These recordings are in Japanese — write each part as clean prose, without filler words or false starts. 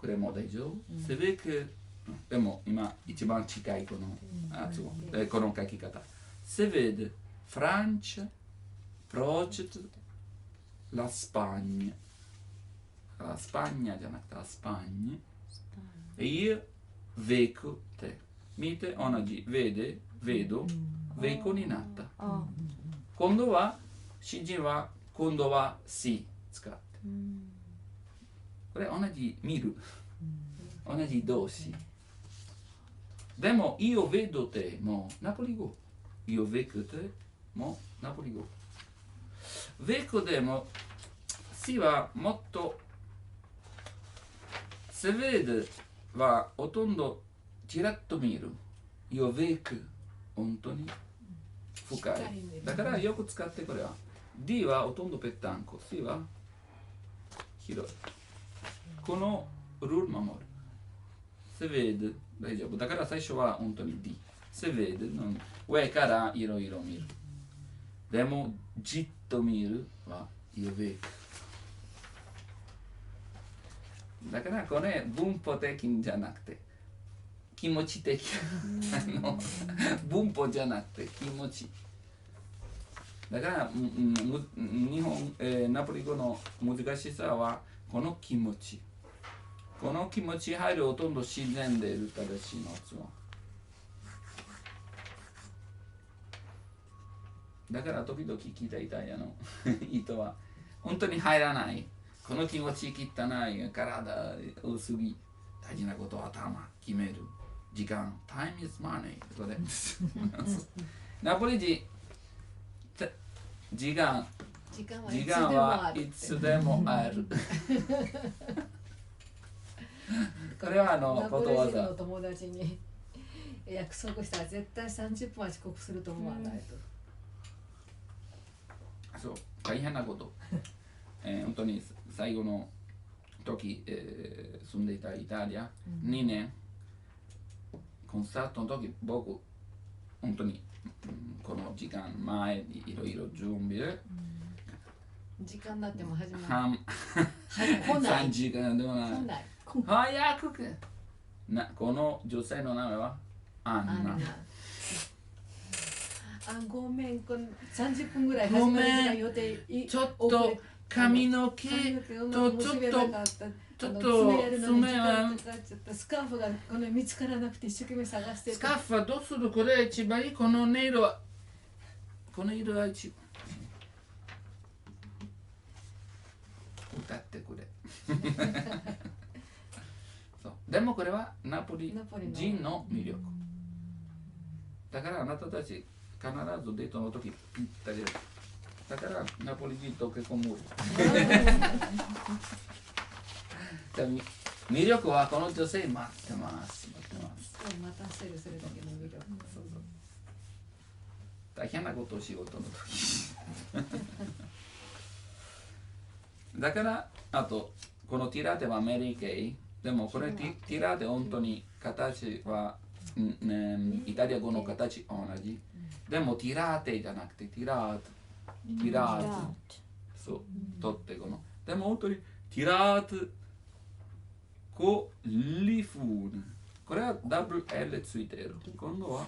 これも大丈夫。C'est vrai que でも今一番近いこの発音、この書き方。Se vede Francia, Proget, la Spagna. La Spagna じゃなくて la Spagna. E io veco te. 見て同じ。vede, vedo, veco になった。今度は、新人は今度は si 使って。これ同じ見る。同じ動詞。でも、io vedo te もナポリ語。io veco te もナポリ語。veco でも、si はもっと、se vede はほとんどちらっと見る。io veco 本当に深い。だからよく使ってこれは。D はほとんどぺったんこ。C は広い。このルール守る。Se vede 大丈夫。だから最初は本当に D。Se vede の上からいろいろ見る。でもじっと見るは io veco。だからこれ文法的じゃなくて気持ち的。文法じゃなくて気持ち。だから日本、ナポリ語の難しさはこの気持ち。この気持ち入るほとんど自然でいる正しいの発音。だから時々聞いたイタリアの人は本当に入らない。この気持ち汚い、体多すぎ、大事なことは頭決める。時間、time is money。これナポリ人時間はいつでもある。これはことわざ。ナポリ人の友達に約束したら絶対30分は遅刻すると思わないと。そう大変なこと。本当に最後の時、住んでいたイタリア、2年コンサートの時僕本当にこの時間前にいろいろ準備で、時間だっても始まる。3時間でもない。早くこの女性の名前はアンナ。ごめん、30分ぐらい始まる時間予定。ちょっと髪の毛とちょっと爪はスカーフがこの見つからなくて一生懸命探して。スカーフはどうする？これ一番いい。この音色はこの色は一番。歌ってくれ。そうでもこれはナポリ人の魅力。だからあなたたち必ずデートの時ぴったりだからナポリ人と結婚も魅力はこの女性待ってます。待たせるそれだけの魅力。大変なことを仕事の時。だからあとこのティラテはアメリカでもこれティラテ本当に形は、イタリア語の形同じ。でもティラテじゃなくてティラート。そう取ってこの。でも本当にティラートコリフーン。これはダブル L ついている。今度は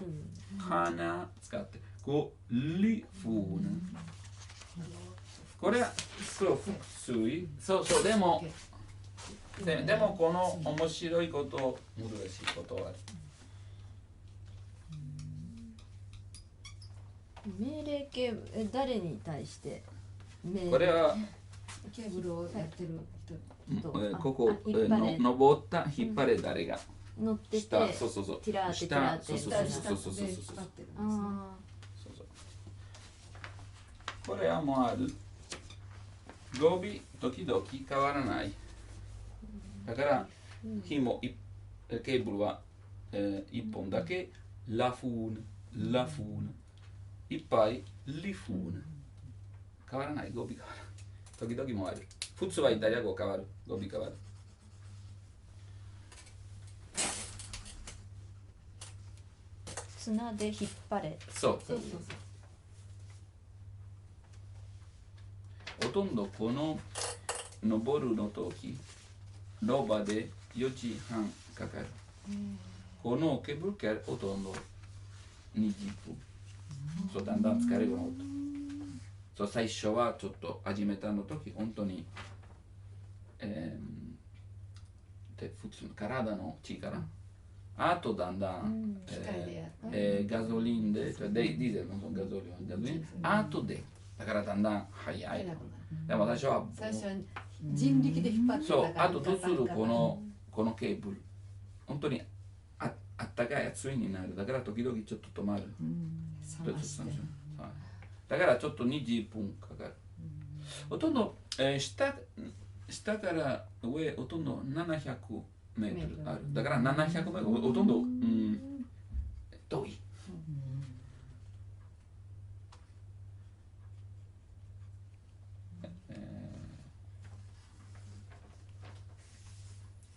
花使ってコリフーン。これはそう複数。そうでもこの面白いこと難しいことはある。命令形誰に対してこれはケーブルをやってる人。ここ登った引っ張れ誰が乗っててそうティラーテティラーテこれはもうある。語尾時々変わらない。だから紐ケーブルは1本だけラフーンいっぱいリフーン変わらない。語尾変わらない。時々もある。普通はイタリア語変わる。語尾変わる。綱で引っ張れ。そうほとんどこの登るの時ロバで4時半かかる。このケーブルカーほとんど20分。そうだんだん疲れるの。そう最初はちょっと始めたの時本当に、で普通の体の力。あとだんだん、ガソリンで、ディーゼルのガソリン、あとで、だからだんだん早い。でも最初は人力で引っ張ってたそう、あとどうするこのケーブル。本当にあったかい熱いになる。だから時々ちょっと止まる。だからちょっと20分かかる。ほとんど、下から上ほとんど700メートルある。だから700メートルほとんど、遠い。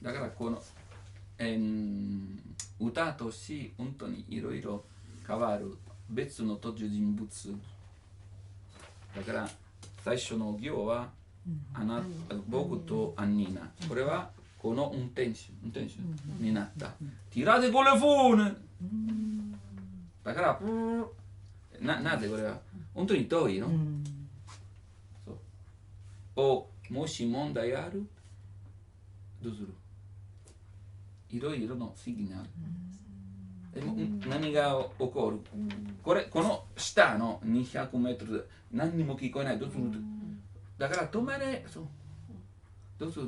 だからこの、歌と詩本当にいろいろ変わる別の登場人物。だから最初の行は僕とアンニーナ。これはこの運転手になった。ティラデコレフォーネ。だからなぜこれは本当に遠いの。そうもし問題あるどうするいろいろのシグナル。でも何が起こるこの下の200メートルで何にも聞こえない。どうするだから止まれ。そうどうする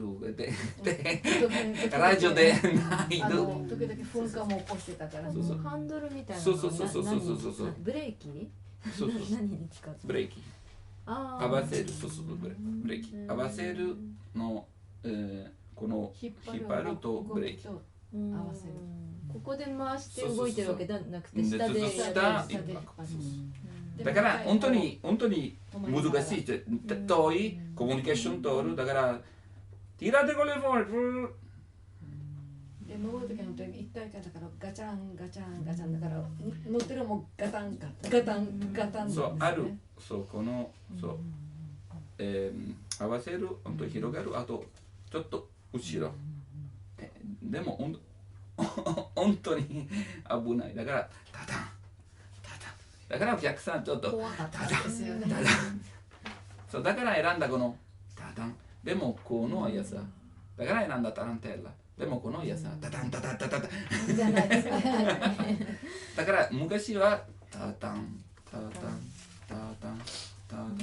ラジオでない。時々噴火も起こしてたから。ハンドルみたいなそうブレーキそう何に使うブレーキ合わせる。そうブレーキ合わせるの、この引っ張るとブレーキ合わせる。ここで回して動いてるわけじゃなくて下でだから本当に難しい遠いコミュニケーション取る。だからティラデコレフォーで登る時の一体化だからガチャンガチャンガチャンだから乗ってるもガタンガタンガタン。そうある。そうこのそう合わせる本当広がる。あとちょっと後ろ。でも本当に危ない。だからタタンだからお客さんちょっと怖かったですよね。そうだから選んだこのタタン。でもこのやさだから選んだタランテッラ。でもこのやさタタンタタンタタタンじゃないですか。だから昔はタタンタタンタタンタタン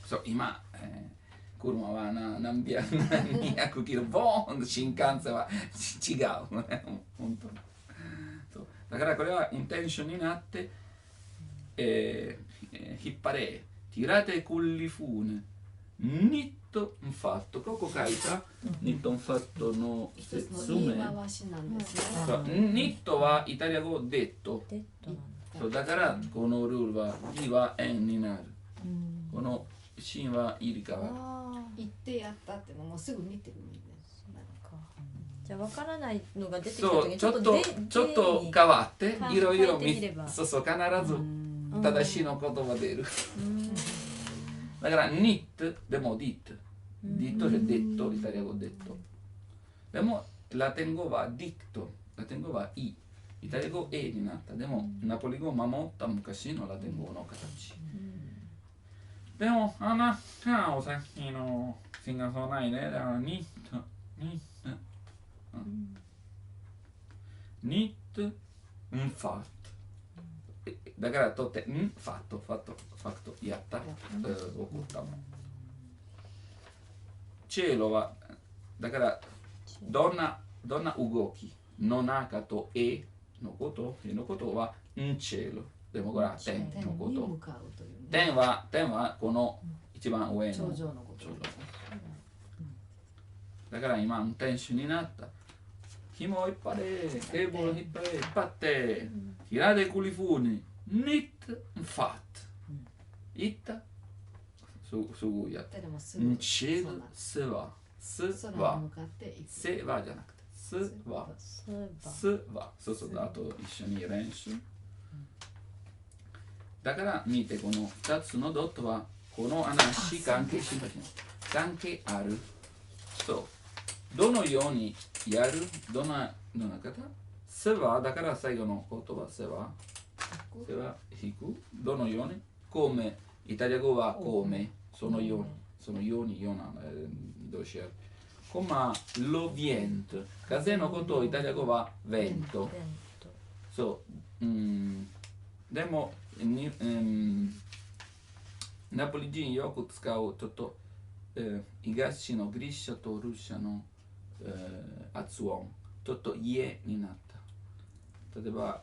そう今車は何百キロボーン新幹線は違う本当にそうだからこれはインテンションになって、引っ張れtirate con li fune nitto fatto ここ書いたニットファットの説明。ニットはイタリア語デット。そうだからこのルールは D は N になる。このシンは入り替わる。行ってやったってのもすぐ見てるもんね。じゃあ分からないのが出てきたそう時にちょっと変わっていろいろ必ず正しいの言葉出る。だからニットでもディット。ディットでデット、イタリア語デット。でもラテン語はディクト。ラテン語はイ。イタリア語 A になった。でもナポリ語を守った昔のラテン語の形。でもあなたはさっきのシンガーソンないね。だからニット、ニット。ニット、ファット。だからとってファットやった起こったもん。チェロはだからどんな動きの中と絵のことはチェロ。でもこれは点のこと。点はこの一番上の頂上のこと。だから今運転手になった。紐を引っ張れ、ケーブルを引っ張って、tirare dei culifuni, nit, fat。言ったすぐやった。チェル、スは、せはじゃなくて、スは、そうあと一緒に練習。だから見てこの2つのドットはこの話関係ある。そう。どのようにやるどんな方せは、だから最後の言葉せは。せは引く。どのようにcome。イタリア語はcome。そのように。そのようにような。どうしよう。コマ、lo viento。風のことをイタリア語は vento。そう。でも、ナポリ人よく使うちょっと、東のギリシャとルーシャの、発音。ちょっと家になった。例えば、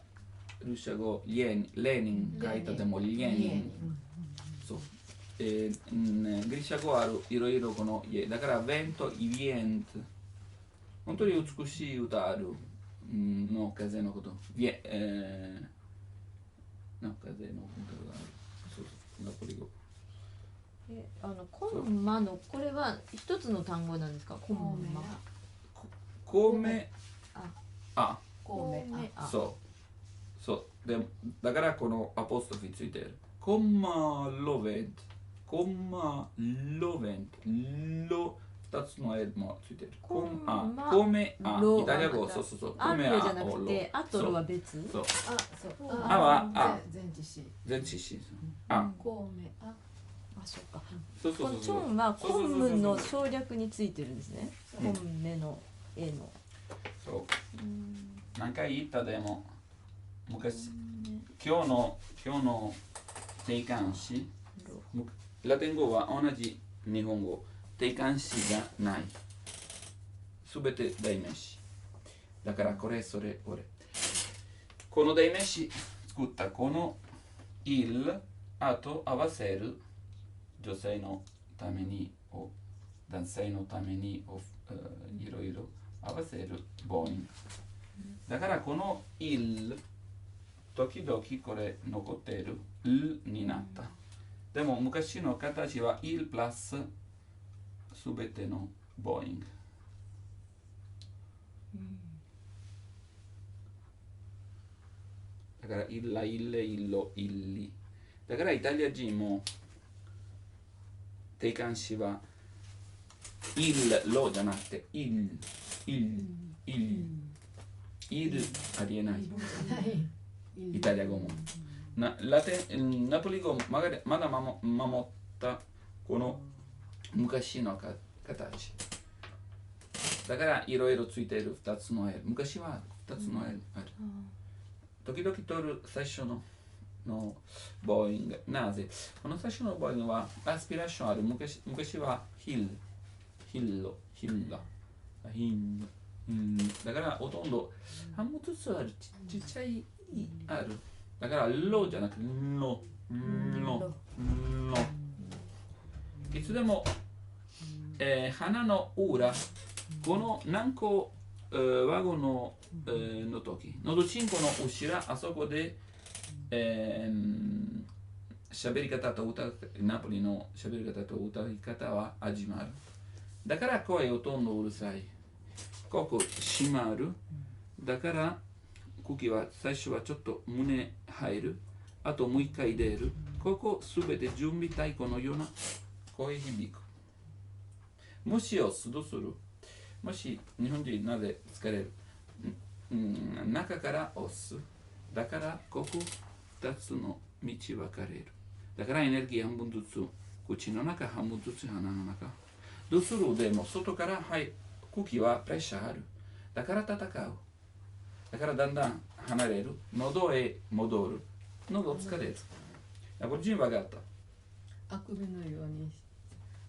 ルーシャ語、レーニン書いたでもレーニン。そう。ギリシャ語あるいろいろこの家。だから、ベント、イビエント。本当に美しい歌ある。の風のこと。の風のことがある。そうそう。ナポリ語。コンマのこれは一つの単語なんですか？コンマ。米。あ。米。そう。そう。でだからこのアポストフィついてる。コンマロベント。コンマロベント。ロ。二つの L もついてる。米。イタリア語。そうそうそう。米じゃなくて、あとロは別。そう。そう。は前置詞。前置詞。米。そうか。そうそうそう。このチョンはコンムの省略についてるんですね。コンメの絵の。そう。何回言ったでも昔今日の定冠詞ラテン語は同じ日本語定冠詞がない。すべて代名詞。だからこれそれ俺。この代名詞作ったこのil あと合わせる女性のために男性のためにいろいろ合わせる母音。だからこのil時々これ残っているl になった。でも昔の形はil プラスすべての母音。だからilla、ille、illo、illi。だからイタリア人も定冠詞は il、lo じゃなくて il、ありえない。イタリア語も。ナポリ語まだ守ったこの昔の形。だからいろいろついている2つの L。昔は2つの L ある。時々取る最初の母音がなぜこの最初の母音はアスピレーションある。昔はヒルラだからほとんど半分ずつあるちっちゃいある。だからロじゃなくてノいつでも、鼻の裏この何個ワゴンの時のどちんこの後ろあそこで喋り方と歌ナポリの喋り方と歌い方は始まる。だから声ほとんどうるさい。ここ閉まる。だから茎は最初はちょっと胸入る。あともう一回出る。ここすべて準備太鼓のような声響く。もしをする。もし日本人なぜ疲れる、中から押す。だからここ2つの道分かれる。だからエネルギー半分ずつ口の中半分ずつ鼻の中。どうするでも外から茎はプレッシャーある。だから戦う。だからだんだん離れる。喉へ戻る。喉疲れる。ナポリ人分かった。あくびのように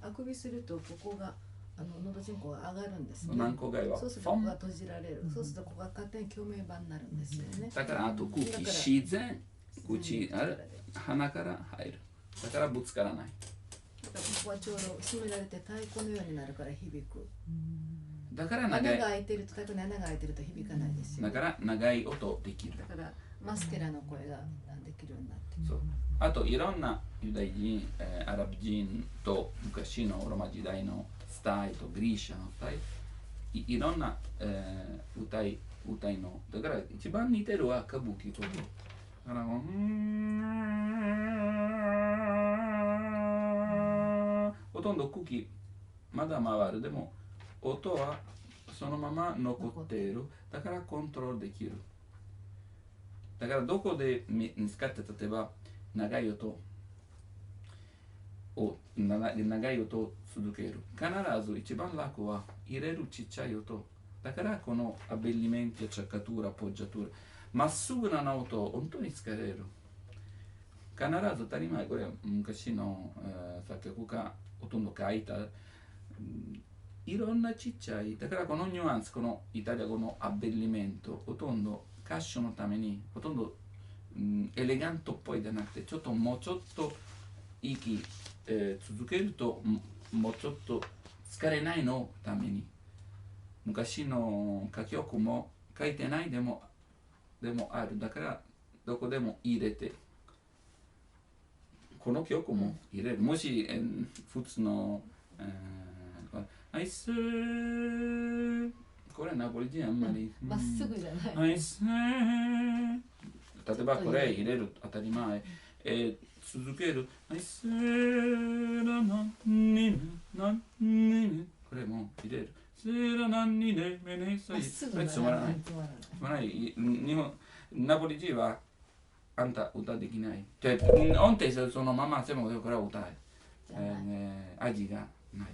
あくびするとここが喉人口が上がるんですね。軟骨蓋はそうするとここが閉じられる。そうするとここが勝手に共鳴板になるんですよね。だからあと空気自然口ある鼻から入る。だからぶつからない。だからここはちょうど締められて太鼓のようになるから響く。だから穴が開いてると太鼓に穴が開いてると響かないですよ、ね。だから長い音できる。だからマスケラの声ができるようになってる。そう。あといろんなユダヤ人、アラブ人と昔のローマ時代のスタイとギリシャのスタイ、いろんな、歌いの。だから一番似てるは歌舞伎と。だからほとんど茎まだ回る。でも音はそのまま残っている。だからコントロールできる。だからどこで見つかって、例えば長い音を長い音を続ける。必ず一番楽は入れるちっちゃい音。だからこのアベリメント、acciaccatura、appoggiatura、まっすぐな音を本当に疲れる。必ず当たり前、これ昔の作曲家ほとんど書いた、いろんなちっちゃい、だからこのニュアンス、このイタリア語のアベリメント、ほとんど歌手のために、ほとんど、エレガントっぽいじゃなくて、もうちょっと息、続けると、もうちょっと疲れないのために。昔の歌曲も書いてないでもある。だからどこでも入れて。この曲も入れる。もし、普通の、アイスこれナポリ人あんまり。まっすぐじゃない。アイス例えばこれ入れる当たり前。続ける。アイスラナニナニこれも入れる。セラナニネメネサイ。これつまらない。つまらない。日本ナポリ人はあんた歌できない。音程そのままでもこれは歌え。味がない。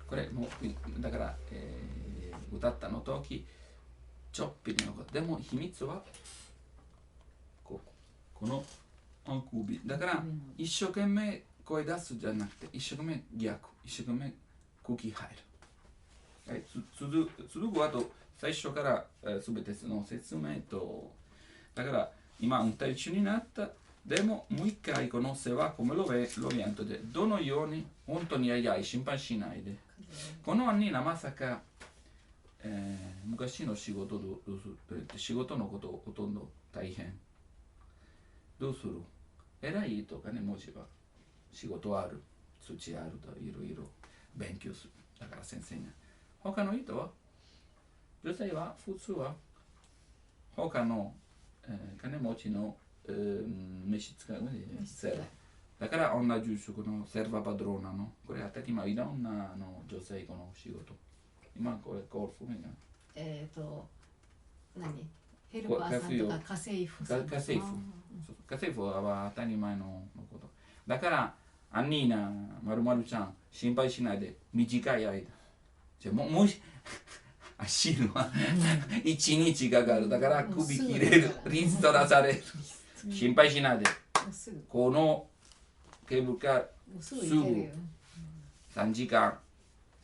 これもだから、歌ったの時ちょっぴりのこと。でも秘密はこのあくび。だから一生懸命声出すじゃなくて一生懸命逆。一生懸命空気入る。はい、続くあと最初から全ての説明と。だから今運転中になった。でももう一回この世話come lo vedoでどのように本当に心配しないで。この兄はまさか、昔の仕事のことほとんど大変。どうする？偉いとかね、文字は仕事ある、土あるといろいろ勉強する。だから先生が。他の人は女性は普通は他の金持ちの召使うだから同じ職のセルバパドローナのこれ当たり前いろんな女性この仕事今これゴルフが何ヘルパーさんとか家政婦さん家政婦は当たり前のことだからアンニーナまるまるちゃん心配しないで短い間じゃもし走るは一日かかるだから首切れるリストラされる心配しないでこのケーブルカーすぐ3時間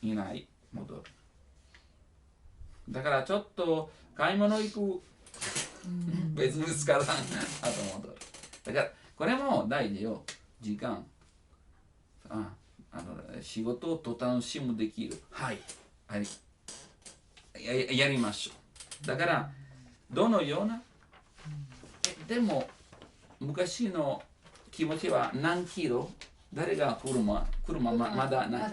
以内戻るだからちょっと買い物行く別ですからあと戻るだからこれも大事よ時間仕事を楽しむできるはいやりましょうだからどのようなでも昔の気持ちは何キロ誰が車まだない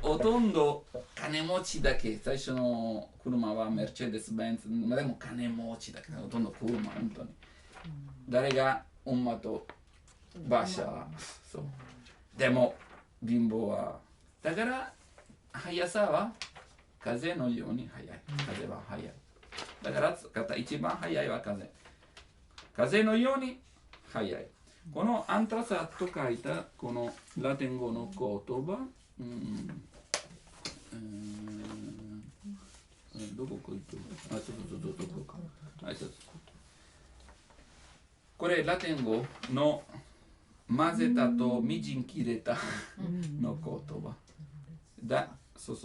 ほとんど金持ちだけ最初の車はメルチェデス・ベンツでも金持ちだけほとんど車本当に誰が馬と馬車そうでも貧乏はだから速さは風のように速い風は速いだから一番速いは風のように速いこのアントラサと書いたこのラテン語の言葉どこ書いてるこれラテン語の混ぜたとみじん切れたの言葉そう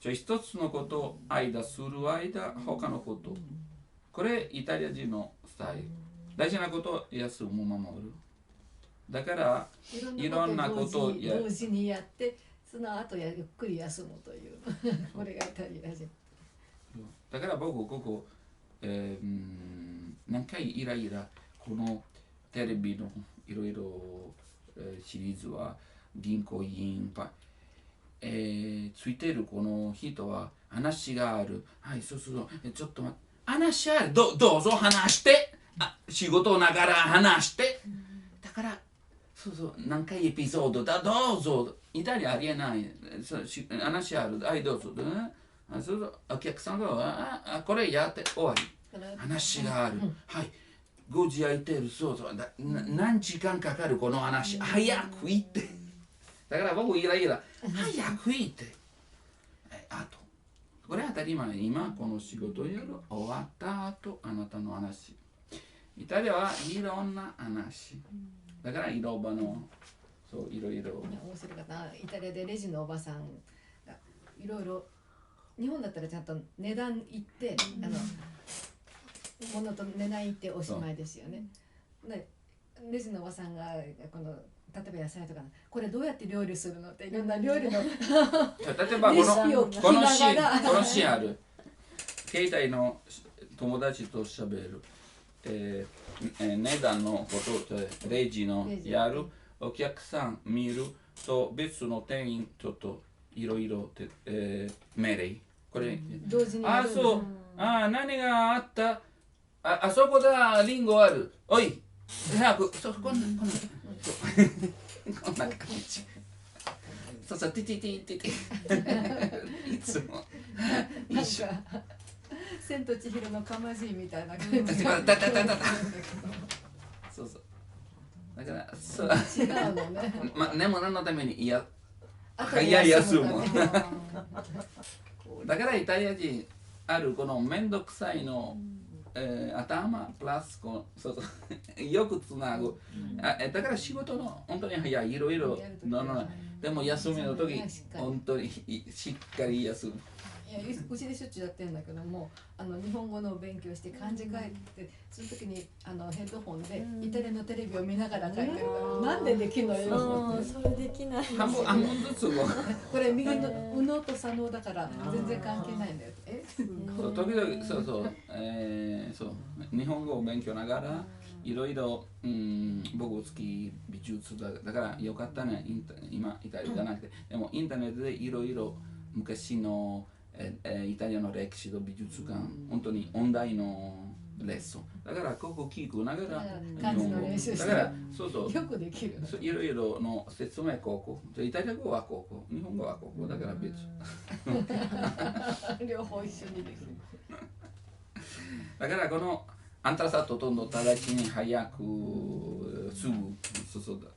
じゃあ一つのことをする間他のことこれイタリア人のスタイル大事なことを休む守るだからいろんなことを同時にやってその後ゆっくり休むというこれがイタリア人だから僕ここ、何回イライラこのテレビのいろいろシリーズは銀行員ついてるこの人は話があるはいそうちょっと待って話あるどうぞ話して仕事ながら話してだからそうそう、何回エピソードだ、どうぞ。イタリアありえない。話ある。はい、どうぞ。そうそう、お客さんが、これやって終わり。話がある。はい。5時空いてる。そうそう。何時間かかるこの話。早く行って。だから僕イライラ。早く行って。あと。これ当たり前。今この仕事やる。終わった後、あなたの話。イタリアはいろんな話。だから色場の、そういろいろ。面白かった。イタリアでレジのおばさんがいろいろ、日本だったらちゃんと値段言って、物と値段言っておしまいですよね。でレジのおばさんがこの例えば野菜とかこれどうやって料理するのっていろんな料理の例えばこのシーンある。携帯の友達としゃべる。値段のことでレジのやる。お客さん見ると別の店員ちょっといろいろ命令。これ同時にやるんです。そう。何があった。あそこだ、リンゴある。おい、早く、こんな感じ。そうそう、ティティティティティ。いつも。なんか、千と千尋のかまじいみたいな感じ。そうそう。だから、そう。違うのね。でも何のために早い休む。だからイタリア人あるこのめんどくさいの。頭プラスそうそうよくつなぐ、だから仕事の本当に早いいろいろでも休みの時本当にしっかり休む。いやうちでしょっちゅうやってるんだけども日本語の勉強して漢字書いてその時にヘッドホンでイタリアのテレビを見ながら書いてるからなんでできるのよ。それできない。半分ずつもこれ右の右脳と左脳だから全然関係ないんだよ。時々そう日本語を勉強ながらいろいろ僕好き美術だからよかったね今イタリアじゃなくてでもインターネットでいろいろ昔のイタリアの歴史と美術館本当に音大のレッスンだからここ聞くながら漢字の練習してだからそうよくできるいろいろの説明ここイタリア語はここ日本語はここだから別両方一緒にできるだからこのアントラサットとの直ちに早くすぐそうだ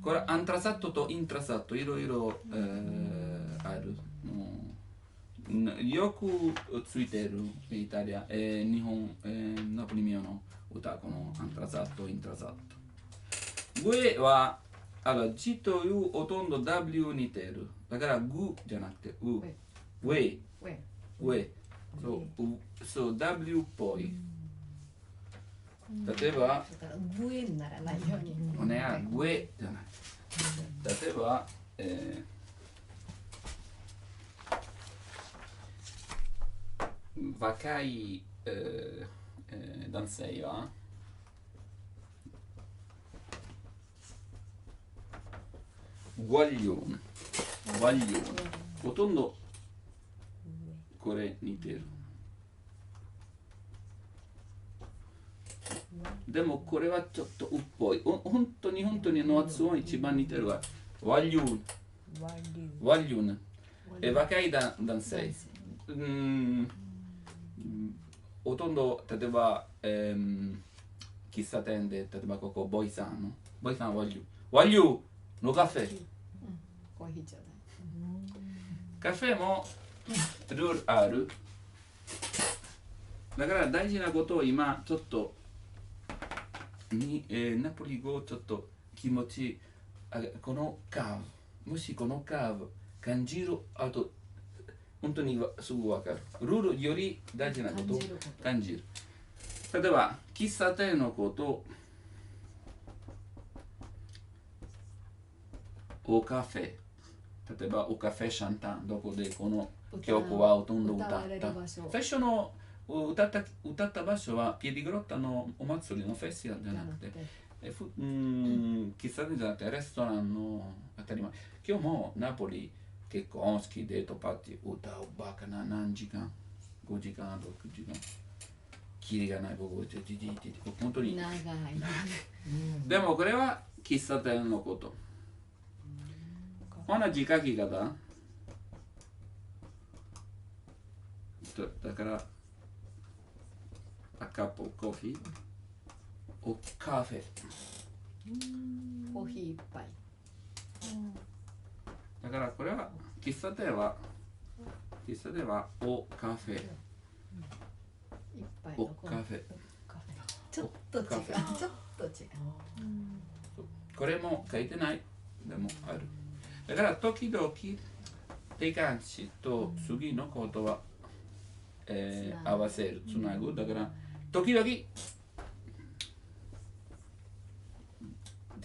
これアントラサットとイントラサットいろいろあるよくついてるイタリア、日本、ナポリミオの歌このアントラサット、イントラサット。上は字というほとんど W に似てる。だからグじゃなくてう。上。そう、W っぽい。例えば、上にならないように。骨は上じゃない。例えば、若い、男性はvoglionoほとんどこれ似てるでもこれはちょっとうっぽい本当にの発音一番似てるはvogliono若い男性ほとんど例えば、喫茶店で例えばここボイさんvoglioのカフェ、コーヒーちょうカフェもルールあるだから大事なことを今ちょっとナポリ語ちょっと気持ちこのカーブもしこのカーブ感じるあと本当にすぐ分かる。ルールより大事なことを感じる。例えば、喫茶店のこと、おカフェ、例えばおカフェシャンタン、どこでこの曲はほとんど歌った。最初の歌った場所はピエディグロッタのお祭りのフェスティバルじゃなくて、喫茶店じゃなくてレストランの当たり前。今日もナポリ、結構好きデートパーティー歌うバカな何時間5時間6時間キリがない僕本当に長いでもこれは喫茶店のこと。同じ書き方。だから、a cup of coffee おカフェ。コーヒー一杯。だからこれは喫茶店はおカフェ。一杯おのカフェ。ちょっと違う。ちょっと違う。これも書いてないでもある。だから時々定冠詞と次の言葉、合わせる、つなぐ。だから時々じ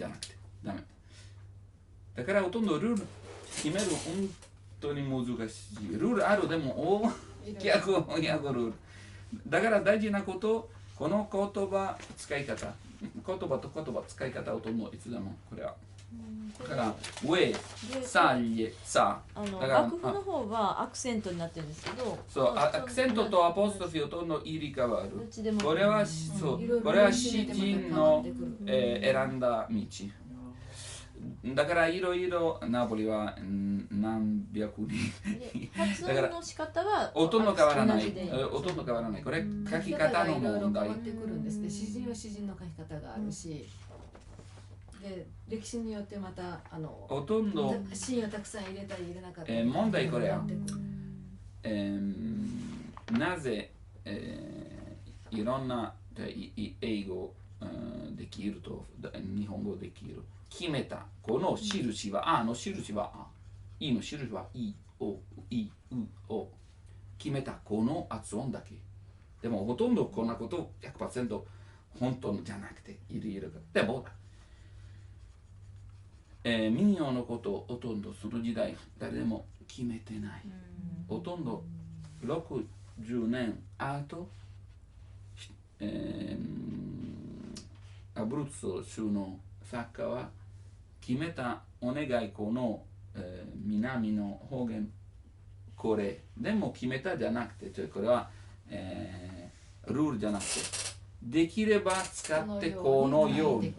ゃなくてダメ。だからほとんどルール決める本当に難しい。ルールあるでも逆ルール。だから大事なこと、この言葉使い方、言葉と言葉使い方をともいつでもこれは。だから上、さ、い、さ。楽譜の方はアクセントになってるんですけど、そう、アクセントとアポストフィーをどんどん入り替わる。これはそうこれは詩人の選んだ道。だからいろいろナポリは何百人発音の仕方はほとんど変わらない。同じでほとんど変わらない。これ書き方の問題変わ。ってくるんですね。詩人は詩人の書き方があるし、で歴史によってまたほとんどシーンをたくさん入れたり入れなかったり。問題これや変わってくる。なぜ、いろんな英語できると日本語できる。決めたこの印はあの印はあいの印はいおいうお決めたこの発音だけでもほとんどこんなこと 100% 本当じゃなくているでも、民謡のことをほとんどその時代誰でも決めてない。ほとんど60年後、アブルツォ州の作家は決めたお願いこの、南の方言これでも決めたじゃなくてこれは、ルールじゃなくてできれば使ってこのように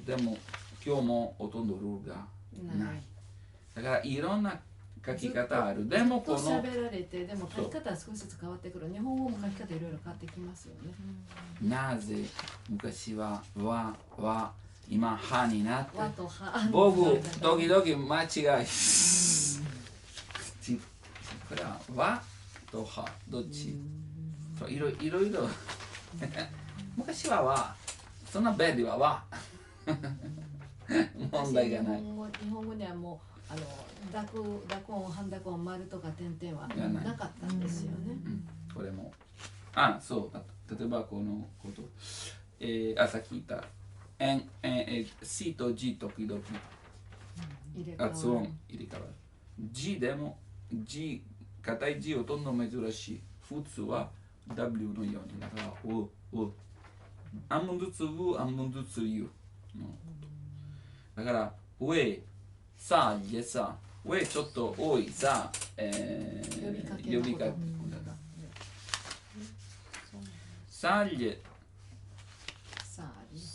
でも今日もほとんどルールがない。だからいろんな書き方ある。でもこの喋られてでも書き方は少しずつ変わってくる。日本語も書き方いろいろ変わってきますよね。なぜ昔は今歯になって和と歯。僕時々間違いこれは和と歯どっちいろいろ昔は和そんな便利は和問題がない。日本語にはもう濁音半濁音丸とか点々はなかったんですよね。これもそう例えばこのことさっき言ったC と G 時々発音入れ替わる。G でも G 硬い G ほとんど珍しい。普通は W のようにだから半分ずつ半分ずつ U だから上さいえさ上ちょっと多いさ呼びかけさいえ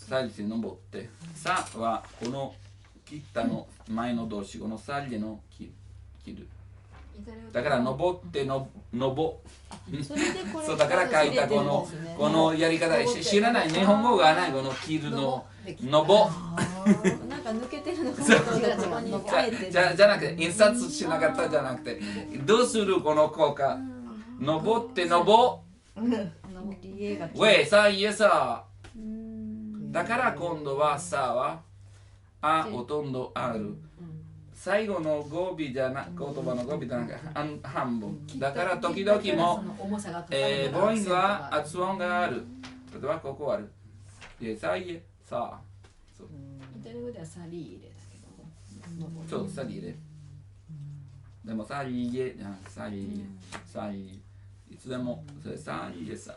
さりで登って、さはこの切ったの前の動詞、このさりの切る。だから登ってのぼ。そうだから書いたこのやり方知らない日本語がないこの切るののぼ。なんか抜けてるのかも。じゃなくて印刷しなかったじゃなくてどうするこの効果。登ってのぼ。上さいえさ。だから今度はさはほとんどある。最後の語尾じゃな言葉の語尾じゃなくて半分。だから時々も母音は発音がある。例えばここある。さいえさ。イタリア語ではサリーレだけども。そうサリーレ。でもサリーエじゃなくてサリーサリーいつでもそれサリーエさ。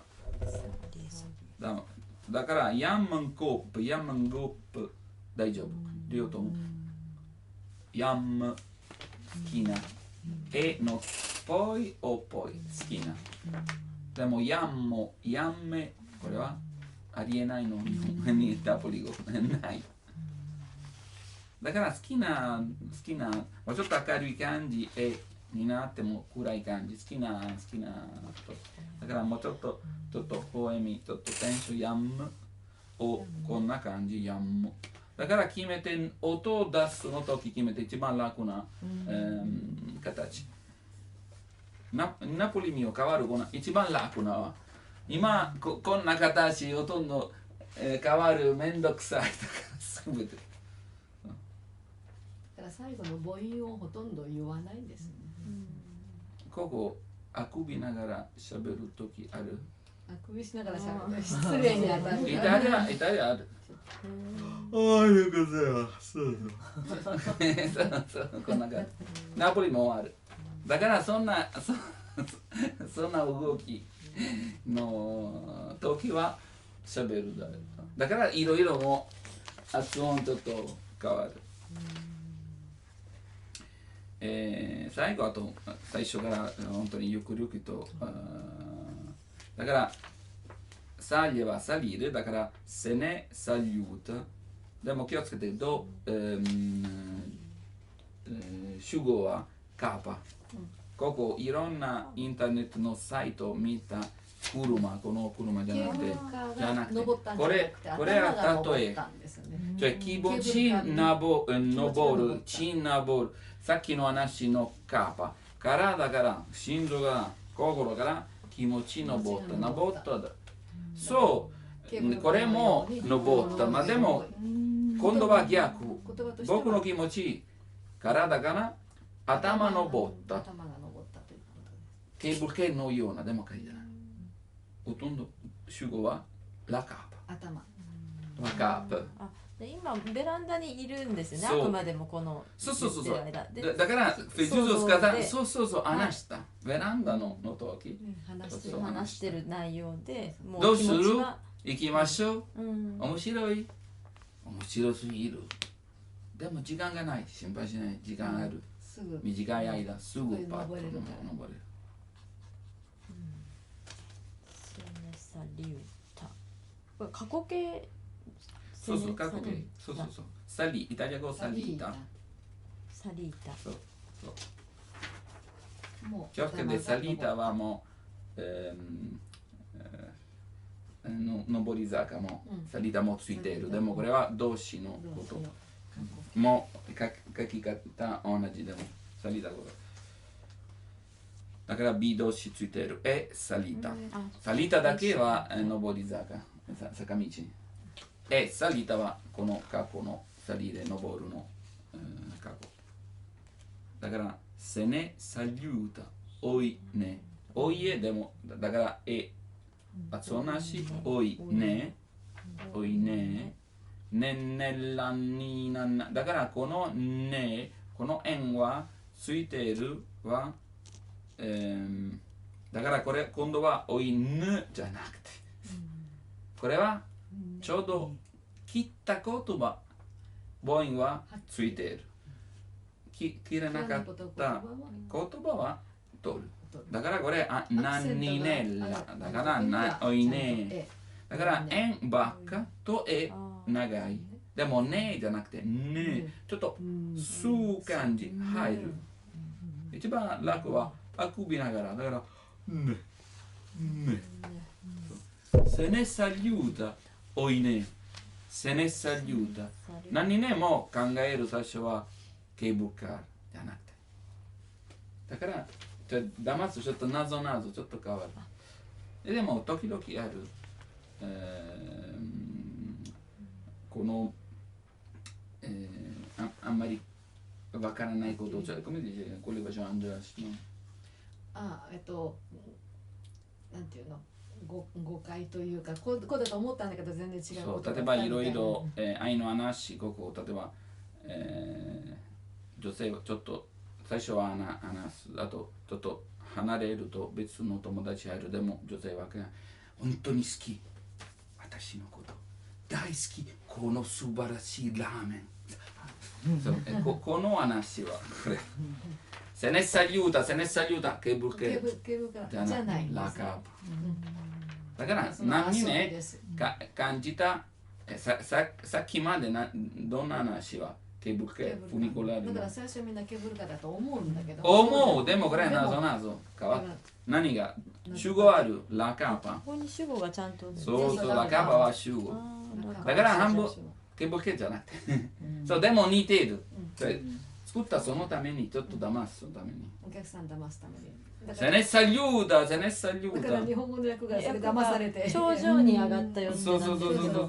だからヤンマンコップヤンマンゴップ大丈夫両ともヤンム好きなのっぽいおっぽい好きなでもヤンもヤンメこれはありえないの日本にナポリ語ないだから好きなもうちょっと明るい感じになっても暗い感じ好きなだからもうちょっとポエミちょっとテンションやむをこんな感じやむだから決めて音を出すの時決めて一番楽な、形ナポリミを変わるこの一番楽なは今こんな形ほとんど、変わるめんどくさいとかすべてだから最後の母音をほとんど言わないんですね。ここあくびながら喋る時あるあくびしながら喋る失礼に当たるイタリアあるおはようございますそうこんな感じナポリもあるだからそんな動きの時は喋るだからいろいろも発音ちょっと変わる最後あと最初から本当にゆっくりとだからサリエはサリールだからセネサリュータでも気をつけて主語はカーパここいろんなインターネットのサイトを見た車この車じゃなくてこれは例えじゃあ気持ち登るさっきの話のカーパ体から心臓から心から気持ち登っただそうこれも登ったまあでも今度は逆僕の気持ち体から頭登ったケーブル系のようなでも書いてないほとんど主語はラカーパラカーパ今ベランダにいるんですよねあくまでもこのそうだからフェジュゾスカザそう話したベランダの時話してる内容でもうどうする行きましょう面白すぎるでも時間がない心配しない時間ある短い間すぐパッと登れるサリュータこれ過去形そうサリイタリア語サリータそう気をつけてサリータはもう上り坂もサリータもついているでもこれは動詞のことも書き方同じでもサリータ語だから B 動詞ついているサリータサリータだけは上り坂道サリータはこの過去のサリで登るの過去だからセネサリュータおいねおいえでもだから発音なしおいねねねらにななだからこのねこの円はついているはだからこれ今度はおいぬじゃなくてこれはちょうど切った言葉母音はついている切れなかった言葉は取るだからこれ何にねだからおいねだから円ばっかと長いでもねじゃなくてねちょっと吸う感じ入る一番楽はあくびながらだからねセネサリュータおいねセネサリュータ何ねも考える最初はケーブルカーじゃなくてだから騙すちょっと謎ちょっと変わるでも時々ある、この、あんまりわからないことをcome dice quello che faccio Angelas no? なんていうの誤解というかこうだと思ったんだけど全然違うこと例えばいろいろ愛の話ここ例えば、女性はちょっと最初は話すあとちょっと離れると別の友達入るでも女性は本当に好き私のこと大好きこの素晴らしいラーメンこの話はこれSe ne saluta che buche じゃないラカーパだから何ね感じたさっきまでどんな話はケーブル系、フニコラール。だから最初みんなケーブルカーだと思うんだけど。思う、でもこれは謎謎。何が主語ある、ラカパ。ここに主語がちゃんと。そうそう、ラカパは主語。だから半分、ケーブル系じゃなくて。そう、でも似ている。作ったそのためにちょっと騙すために。お客さん騙すために。Se ne saluta, se ne だから saluta. 日本語の訳がそれ騙されて。頂上に上がったよってなってるけど。そうそうそうそう。